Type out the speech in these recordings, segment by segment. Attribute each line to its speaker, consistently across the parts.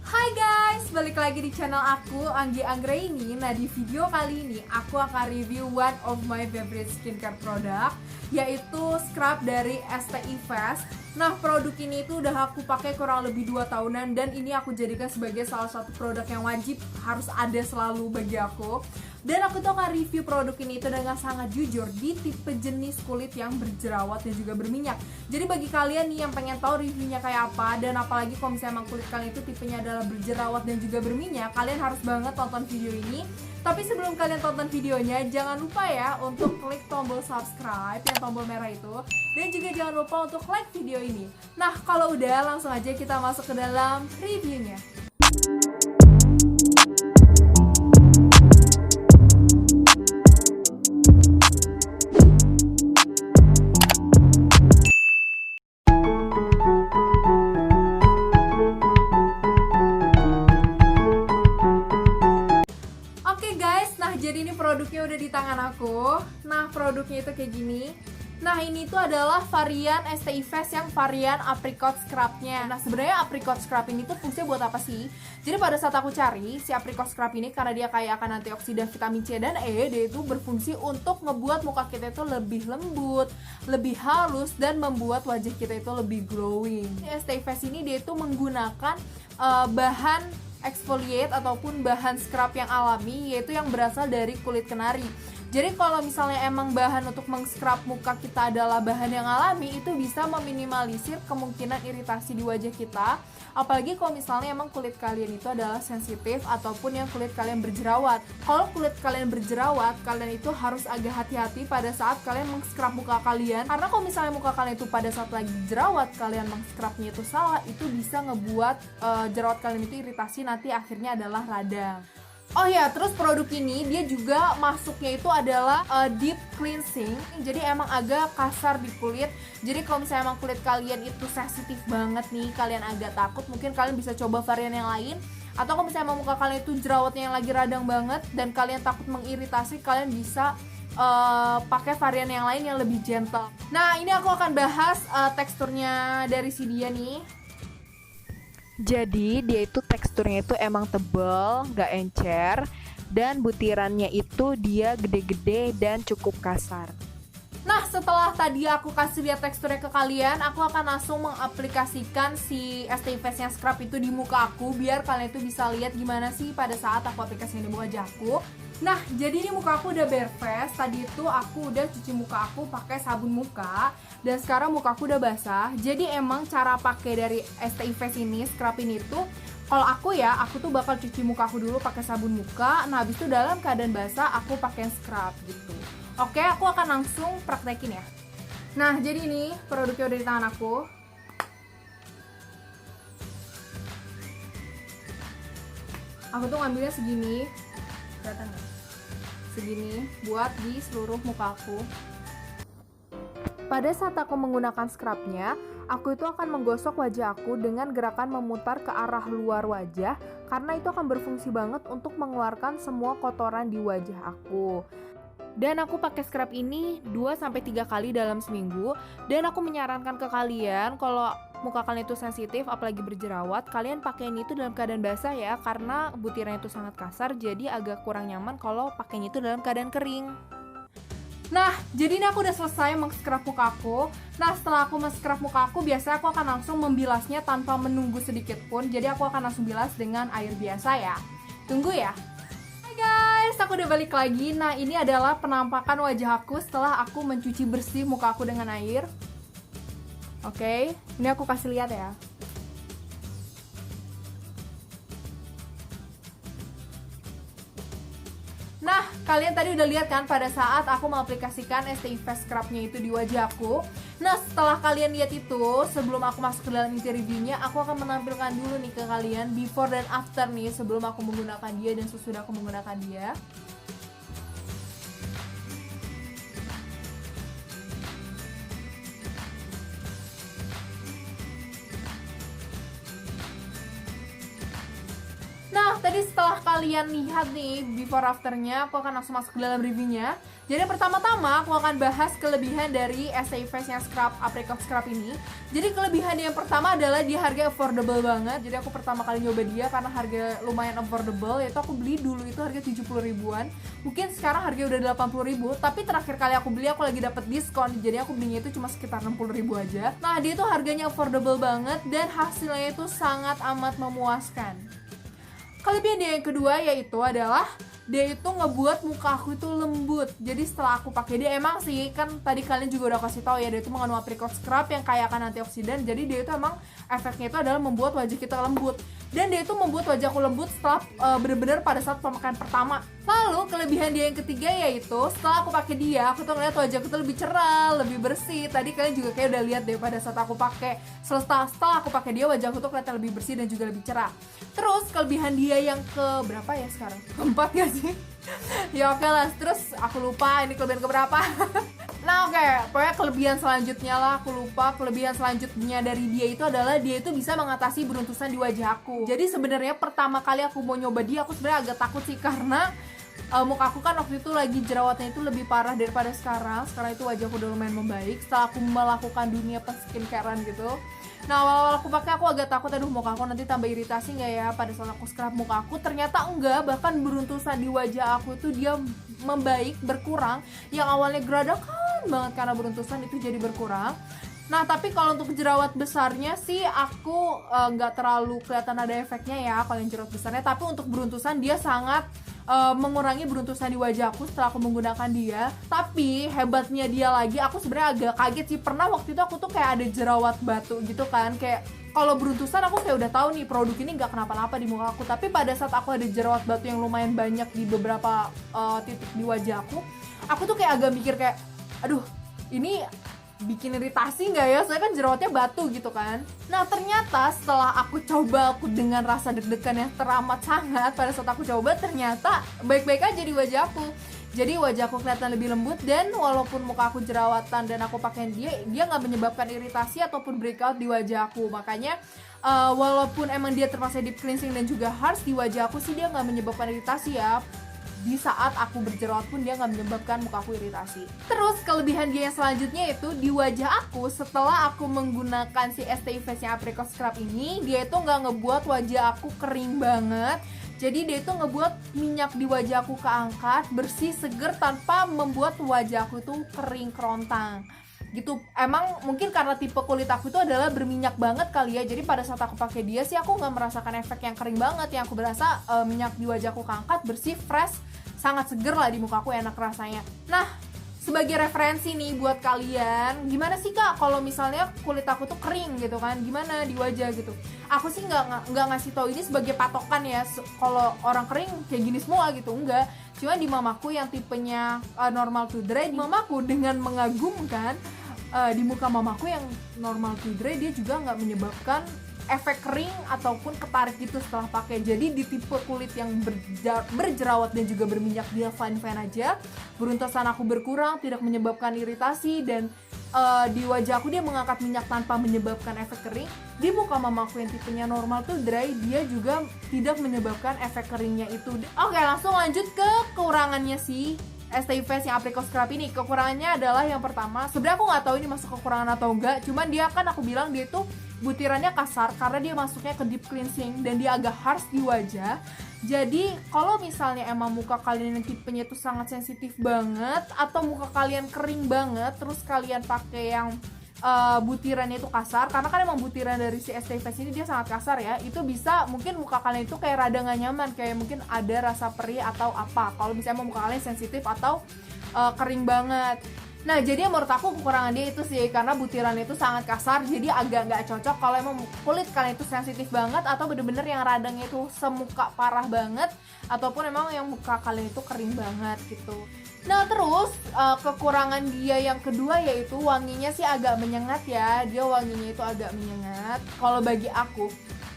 Speaker 1: Hai guys, balik lagi di channel aku, Anggi Anggraini. Nah, di video kali ini aku akan review one of my favorite skincare product, yaitu scrub dari STI Fast. Nah, produk ini itu udah aku pakai kurang lebih 2 tahunan, dan ini aku jadikan sebagai salah satu produk yang wajib harus ada selalu bagi aku. Dan aku tuh akan review produk ini itu dengan sangat jujur di tipe jenis kulit yang berjerawat dan juga berminyak. Jadi bagi kalian nih yang pengen tahu reviewnya kayak apa, dan apalagi kalau misalnya emang kulit kalian itu tipenya adalah berjerawat dan juga berminyak, kalian harus banget tonton video ini. Tapi sebelum kalian tonton videonya, jangan lupa ya untuk klik tombol subscribe, yang tombol merah itu. Dan juga jangan lupa untuk like video ini. Nah, kalau udah, langsung aja kita masuk ke dalam reviewnya. Jadi ini produknya udah di tangan aku. Nah, produknya itu kayak gini. Nah, ini tuh adalah varian STI Fast yang varian apricot scrubnya. Nah, sebenarnya apricot scrub ini tuh fungsinya buat apa sih? Jadi pada saat aku cari si apricot scrub ini, karena dia kaya akan antioksidan, vitamin C dan E, dia itu berfungsi untuk ngebuat muka kita itu lebih lembut, lebih halus, dan membuat wajah kita itu lebih glowing. STI Fast ini dia itu menggunakan bahan exfoliate ataupun bahan scrub yang alami, yaitu yang berasal dari kulit kenari. Jadi kalau misalnya emang bahan untuk meng-scrub muka kita adalah bahan yang alami, itu bisa meminimalisir kemungkinan iritasi di wajah kita. Apalagi kalau misalnya emang kulit kalian itu adalah sensitif ataupun yang kulit kalian berjerawat. Kalau kulit kalian berjerawat, kalian itu harus agak hati-hati pada saat kalian meng-scrub muka kalian. Karena kalau misalnya muka kalian itu pada saat lagi jerawat, kalian meng-scrubnya itu salah, itu bisa ngebuat jerawat kalian itu iritasi, nanti akhirnya adalah radang. Oh ya, terus produk ini dia juga masuknya itu adalah deep cleansing. Jadi emang agak kasar di kulit. Jadi kalau misalnya emang kulit kalian itu sensitif banget nih, kalian agak takut, mungkin kalian bisa coba varian yang lain. Atau kalau misalnya emang muka kalian itu jerawatnya yang lagi radang banget dan kalian takut mengiritasi, kalian bisa pakai varian yang lain yang lebih gentle. Nah, ini aku akan bahas teksturnya dari si dia nih.
Speaker 2: Jadi dia itu teksturnya itu emang tebal, gak encer, dan butirannya itu dia gede-gede dan cukup kasar.
Speaker 1: Nah, setelah tadi aku kasih lihat teksturnya ke kalian, aku akan langsung mengaplikasikan si STI Fast yang scrub itu di muka aku, biar kalian itu bisa lihat gimana sih pada saat aku aplikasikan di wajahku. Nah, jadi ini muka aku udah bare face. Tadi itu aku udah cuci muka aku pakai sabun muka, dan sekarang muka aku udah basah. Jadi emang cara pakai dari STI Fast ini, scrub ini tuh, kalau aku ya, aku tuh bakal cuci muka aku dulu pakai sabun muka. Nah, habis itu dalam keadaan basah aku pakai scrub gitu. Oke, aku akan langsung praktekin ya. Nah, jadi ini produknya udah di tangan aku. Aku tuh ngambilnya segini, kelihatan nggak? Segini buat di seluruh muka aku. Pada saat aku menggunakan scrubnya, aku itu akan menggosok wajah aku dengan gerakan memutar ke arah luar wajah, karena itu akan berfungsi banget untuk mengeluarkan semua kotoran di wajah aku. Dan aku pakai scrub ini 2-3 kali dalam seminggu. Dan aku menyarankan ke kalian, kalau muka kalian itu sensitif, apalagi berjerawat, kalian pakai ini itu dalam keadaan basah ya, karena butirannya itu sangat kasar, jadi agak kurang nyaman kalau pakainya itu dalam keadaan kering. Nah, jadi ini aku udah selesai meng-scrub muka aku. Nah, setelah aku meng-scrub muka aku, biasanya aku akan langsung membilasnya tanpa menunggu sedikit pun. Jadi aku akan langsung bilas dengan air biasa ya. Tunggu ya. Guys, aku udah balik lagi. Nah, ini adalah penampakan wajah aku setelah aku mencuci bersih muka aku dengan air. Oke, ini aku kasih lihat ya. Nah, kalian tadi udah lihat kan pada saat aku mengaplikasikan STI Fast Scrubnya itu di wajahku. Nah, setelah kalian lihat itu, sebelum aku masuk ke dalam inti reviewnya, aku akan menampilkan dulu nih ke kalian before dan after nih, sebelum aku menggunakan dia dan sesudah aku menggunakan dia. Nah, tadi setelah kalian lihat nih before afternya, aku akan langsung masuk ke dalam reviewnya. Jadi pertama-tama aku akan bahas kelebihan dari Estee Face yang scrub apricot scrub ini. Jadi kelebihan yang pertama adalah dia harga affordable banget. Jadi aku pertama kali nyoba dia karena harga lumayan affordable, yaitu aku beli dulu itu harga 70 ribuan. Mungkin sekarang harga udah 80 ribu, tapi terakhir kali aku beli aku lagi dapet diskon. Jadi aku belinya itu cuma sekitar 60 ribu aja. Nah, dia itu harganya affordable banget dan hasilnya itu sangat amat memuaskan. Kelebihan dia yang kedua yaitu adalah dia itu ngebuat muka aku itu lembut. Jadi setelah aku pakai dia, emang sih kan tadi kalian juga udah kasih tahu ya, dia itu mengandung apricot scrub yang kaya akan antioksidan. Jadi dia itu emang efeknya itu adalah membuat wajah kita lembut. Dan dia itu membuat wajahku lembut setelah bener-bener pada saat pemakaian pertama. Lalu kelebihan dia yang ketiga yaitu setelah aku pakai dia, aku tuh ngeliat wajahku tuh lebih cerah, lebih bersih. Tadi kalian juga kayak udah lihat deh pada saat aku pakai. Setelah aku pakai dia, wajahku tuh kelihatan lebih bersih dan juga lebih cerah. Terus kelebihan dia yang ke berapa ya sekarang? Keempat gak sih? Ya oke lah, terus aku lupa ini kelebihan keberapa. Nah oke, pokoknya kelebihan selanjutnya lah, aku lupa. Kelebihan selanjutnya dari dia itu adalah dia itu bisa mengatasi beruntusan di wajah aku. Jadi sebenarnya pertama kali aku mau nyoba dia, aku sebenarnya agak takut sih karena muka aku kan waktu itu lagi jerawatnya itu lebih parah daripada sekarang. Sekarang itu wajahku udah lumayan membaik setelah aku melakukan dunia skincare-an gitu. Nah awal-awal aku pakai aku agak takut, aduh muka aku nanti tambah iritasi nggak ya pada saat aku scrub muka aku. Ternyata enggak, bahkan beruntusan di wajah aku itu dia membaik, berkurang. Yang awalnya geradakan banget karena beruntusan itu jadi berkurang. Nah tapi kalau untuk jerawat besarnya sih aku nggak terlalu kelihatan ada efeknya ya kalau yang jerawat besarnya. Tapi untuk beruntusan dia sangat mengurangi beruntusan di wajahku setelah aku menggunakan dia. Tapi hebatnya dia lagi, aku sebenarnya agak kaget sih. Pernah waktu itu aku tuh kayak ada jerawat batu gitu kan, kayak kalau beruntusan aku kayak udah tahu nih produk ini nggak kenapa-napa di muka aku. Tapi pada saat aku ada jerawat batu yang lumayan banyak di beberapa titik di wajah aku tuh kayak agak mikir kayak, aduh ini bikin iritasi nggak ya? Soalnya kan jerawatnya batu gitu kan. Nah ternyata setelah aku coba, aku dengan rasa deg-degan yang teramat sangat pada saat aku coba, ternyata baik-baik aja di wajah aku. Jadi wajahku kelihatan lebih lembut dan walaupun muka aku jerawatan dan aku pakai dia nggak menyebabkan iritasi ataupun breakout di wajah aku. Makanya walaupun emang dia termasuk deep cleansing dan juga harsh di wajah aku sih, dia nggak menyebabkan iritasi ya. Di saat aku berjerawat pun dia nggak menyebabkan muka aku iritasi. Terus kelebihan dia yang selanjutnya itu di wajah aku, setelah aku menggunakan si Estee Face yang apricot scrub ini, dia itu nggak ngebuat wajah aku kering banget. Jadi dia itu ngebuat minyak di wajah aku keangkat, bersih, seger, tanpa membuat wajah aku itu kering kerontang gitu. Emang mungkin karena tipe kulit aku itu adalah berminyak banget kali ya. Jadi pada saat aku pakai dia sih aku nggak merasakan efek yang kering banget. Yang aku berasa minyak di wajahku keangkat, bersih, fresh, sangat seger lah di muka aku, enak rasanya. Nah sebagai referensi nih buat kalian, gimana sih kak kalau misalnya kulit aku tuh kering gitu kan, gimana di wajah gitu. Aku sih nggak ngasih tahu ini sebagai patokan ya, kalau orang kering kayak gini semua gitu, enggak. Cuma di mamaku yang tipenya normal to dry, di mamaku dengan mengagumkan, di muka mamaku yang normal to dry dia juga nggak menyebabkan efek kering ataupun ketarik gitu setelah pakai. Jadi di tipe kulit yang berjerawat dan juga berminyak dia fine-fine aja. Beruntusan aku berkurang, tidak menyebabkan iritasi, dan di wajah aku dia mengangkat minyak tanpa menyebabkan efek kering. Di muka mamaku yang tipenya normal tuh dry, dia juga tidak menyebabkan efek keringnya itu. Oke, langsung lanjut ke kekurangannya sih Estee Face yang apricot scrub ini. Kekurangannya adalah yang pertama, sebenarnya aku nggak tahu ini masuk kekurangan atau enggak, cuman dia kan aku bilang dia itu butirannya kasar karena dia masuknya ke deep cleansing dan dia agak harsh di wajah. Jadi kalau misalnya emang muka kalian yang tipenya itu sangat sensitif banget atau muka kalian kering banget, terus kalian pakai yang butirannya itu kasar, karena kan emang butiran dari si Estee Face ini dia sangat kasar ya, itu bisa mungkin muka kalian itu kayak rada gak nyaman, kayak mungkin ada rasa perih atau apa kalau misalnya emang muka kalian sensitif atau kering banget. Nah jadi menurut aku kekurangan dia itu sih, karena butirannya itu sangat kasar, jadi agak nggak cocok kalau emang kulit kalian itu sensitif banget atau bener-bener yang radangnya itu semuka parah banget, ataupun emang yang muka kalian itu kering banget gitu. Nah terus kekurangan dia yang kedua yaitu wanginya sih agak menyengat ya. Dia wanginya itu agak menyengat. Kalau bagi aku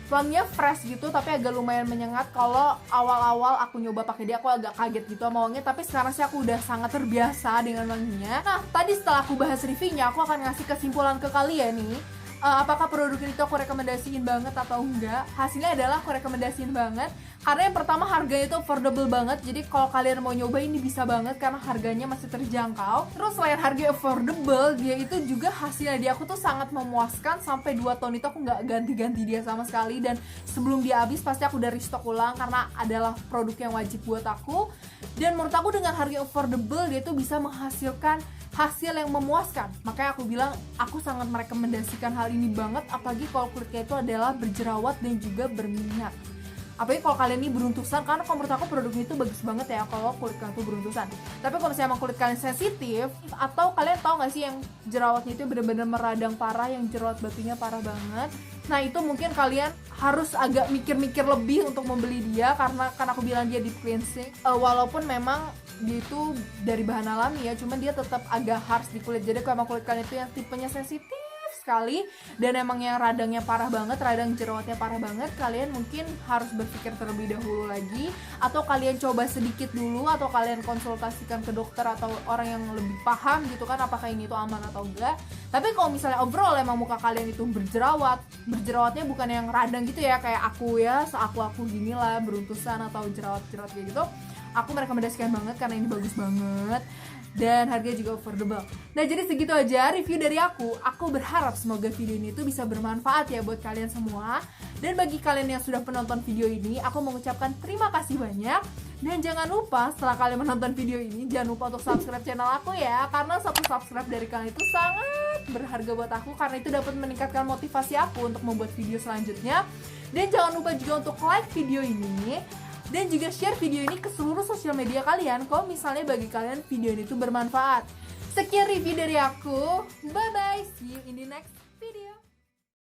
Speaker 1: wanginya fresh gitu tapi agak lumayan menyengat. Kalau awal-awal aku nyoba pakai dia aku agak kaget gitu sama wanginya, tapi sekarang sih aku udah sangat terbiasa dengan wanginya. Nah tadi setelah aku bahas reviewnya, aku akan ngasih kesimpulan ke kalian nih. apakah produk ini tuh aku rekomendasiin banget atau enggak. Hasilnya adalah aku rekomendasiin banget karena yang pertama harganya itu affordable banget. Jadi kalau kalian mau nyoba ini bisa banget karena harganya masih terjangkau. Terus selain harga affordable, dia itu juga hasilnya di aku tuh sangat memuaskan. Sampai 2 tahun itu aku nggak ganti-ganti dia sama sekali, dan sebelum dia habis pasti aku dari stok ulang karena adalah produk yang wajib buat aku. Dan menurut aku dengan harga affordable dia tuh bisa menghasilkan hasil yang memuaskan. Makanya aku bilang aku sangat merekomendasikan hal ini banget, apalagi kalau kulitnya itu adalah berjerawat dan juga berminyak. Apalagi kalau kalian ini beruntusan, karena kalau menurut aku produknya itu bagus banget ya kalau kulit kalian tuh beruntusan. Tapi kalau misalnya emang kulit kalian sensitif, atau kalian tahu nggak sih yang jerawatnya itu benar-benar meradang parah, yang jerawat batunya parah banget, nah itu mungkin kalian harus agak mikir-mikir lebih untuk membeli dia, karena kan aku bilang dia deep cleansing. Walaupun memang dia itu dari bahan alami ya, cuman dia tetap agak harsh di kulit. Jadi kalau emang kulit kalian itu yang tipenya sensitif sekali dan emang yang radangnya parah banget, radang jerawatnya parah banget, kalian mungkin harus berpikir terlebih dahulu lagi, atau kalian coba sedikit dulu, atau kalian konsultasikan ke dokter atau orang yang lebih paham gitu kan, apakah ini tuh aman atau enggak. Tapi kalau misalnya overall emang muka kalian itu berjerawatnya bukan yang radang gitu ya, kayak aku ya, aku gini lah, beruntusan atau jerawat-jerawat kayak gitu, aku merekomendasikan banget karena ini bagus banget dan harganya juga affordable. Nah, jadi segitu aja review dari aku. Aku berharap semoga video ini tuh bisa bermanfaat ya buat kalian semua. Dan bagi kalian yang sudah menonton video ini, aku mengucapkan terima kasih banyak. Dan jangan lupa setelah kalian menonton video ini, jangan lupa untuk subscribe channel aku ya, karena satu subscribe dari kalian itu sangat berharga buat aku, karena itu dapat meningkatkan motivasi aku untuk membuat video selanjutnya. Dan jangan lupa juga untuk like video ini dan juga share video ini ke seluruh sosial media kalian kalau misalnya bagi kalian video ini tuh bermanfaat. Sekian review dari aku. Bye bye. See you in the next video.